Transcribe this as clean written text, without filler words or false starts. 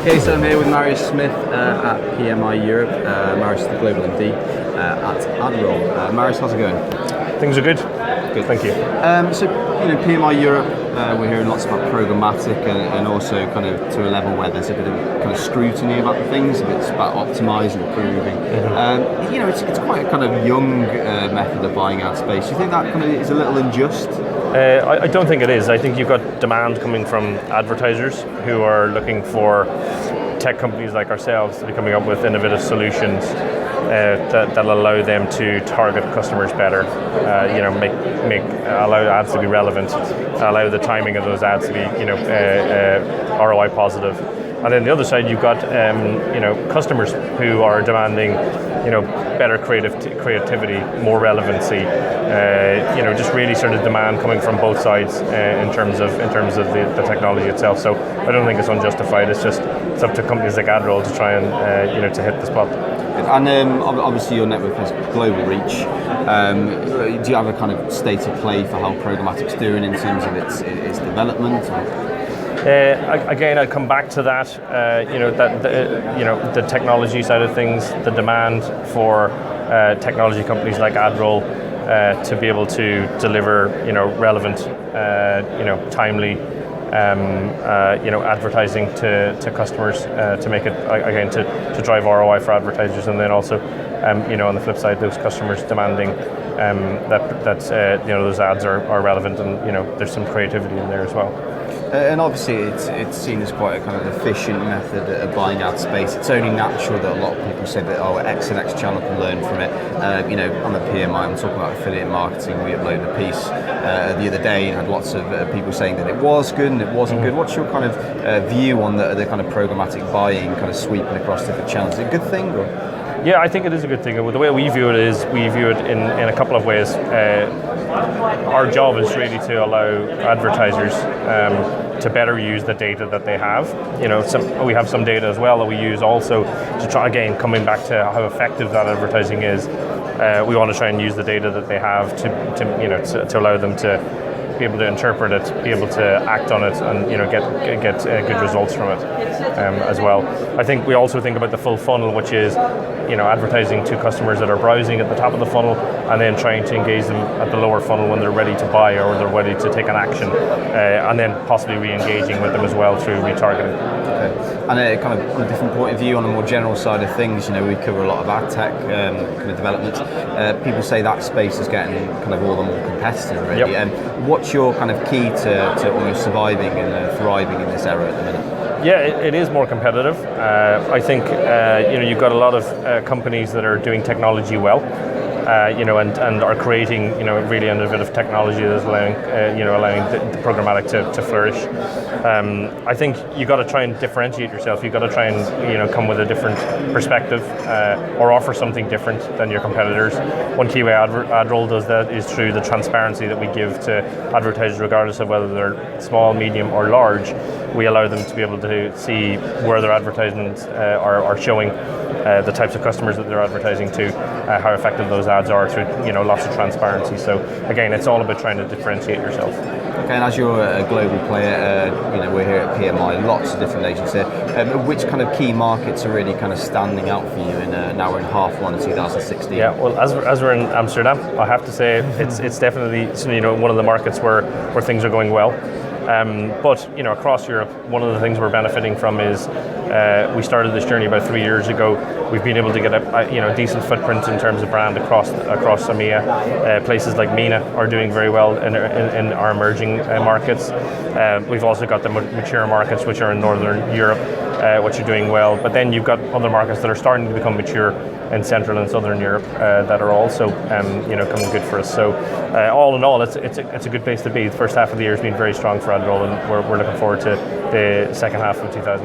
Okay, so I'm here with Marius Smyth at PMI Europe. Marius is the Global MD at AdRoll. Marius, how's it going? Things are good. Good. Thank you. So, PMI Europe, we're hearing lots about programmatic and also kind of to a level where there's a bit of kind of scrutiny about the things, if it's about optimising, improving. It's quite a kind of young method of buying ad space. Do you think that kind of is a little unjust? I don't think it is. I think you've got demand coming from advertisers who are looking for tech companies like ourselves to be coming up with innovative solutions that allow them to target customers better. Allow ads to be relevant, allow the timing of those ads to be ROI positive. And then the other side, you've got customers who are demanding better creativity, more relevancy. Just really sort of demand coming from both sides in terms of the technology itself. So I don't think it's unjustified. It's up to companies like AdRoll to try and to hit the spot. And obviously your network has global reach. Do you have a kind of state of play for how programmatic's doing in terms of its development? Again, I'd come back to that. The technology side of things, the demand for technology companies like AdRoll to be able to deliver, relevant, timely, advertising to customers to make it again to drive ROI for advertisers, and then also, on the flip side, those customers demanding that those ads are relevant, and there's some creativity in there as well. And obviously it's seen as quite a kind of efficient method of buying ad space. It's only natural that a lot of people say that X and X channel can learn from it. On the PMI, I'm talking about affiliate marketing. We uploaded a piece the other day and had lots of people saying that it was good and it wasn't good. What's your kind of view on the kind of programmatic buying kind of sweeping across different channels? Is it a good thing? Or? Yeah, I think it is a good thing. The way we view it is we view it in a couple of ways. Our job is really to allow advertisers to better use the data that they have. We have some data as well that we use also to try, again, coming back to how effective that advertising is. We want to try and use the data that they have to allow them to be able to interpret it, be able to act on it, and get good results from it as well. I think we also think about the full funnel, which is advertising to customers that are browsing at the top of the funnel, and then trying to engage them at the lower funnel when they're ready to buy or they're ready to take an action, and then possibly re-engaging with them as well through retargeting. Okay. And kind of on a different point of view, on a more general side of things, we cover a lot of ad tech kind of development. People say that space is getting kind of all the more competitive, really. Yep. What's your kind of key to almost surviving and thriving in this era at the minute? Yeah, it is more competitive. I think you've got a lot of companies that are doing technology well, and are creating really innovative technology that's allowing the programmatic to flourish. I think you got to try and differentiate yourself. You got to try and come with a different perspective or offer something different than your competitors. One key way AdRoll does that is through the transparency that we give to advertisers, regardless of whether they're small, medium, or large. We allow them to be able to see where their advertisements are showing, the types of customers that they're advertising to, how effective those ads are through lots of transparency. So again, it's all about trying to differentiate yourself. Okay, and as you're a global player, we're here at PMI, lots of different agents here. Which kind of key markets are really kind of standing out for you? Now we're in half one of 2016. Yeah, well, as we're in Amsterdam, I have to say it's definitely one of the markets where things are going well. But across Europe, one of the things we're benefiting from is we started this journey about 3 years ago. We've been able to get a decent footprint in terms of brand across EMEA. Places like MENA are doing very well in our emerging markets. We've also got the mature markets, which are in Northern Europe, which are doing well. But then you've got other markets that are starting to become mature in Central and Southern Europe that are also coming good for us. So all in all, it's a good place to be. The first half of the year has been very strong for AdRoll, and we're looking forward to the second half of 2016.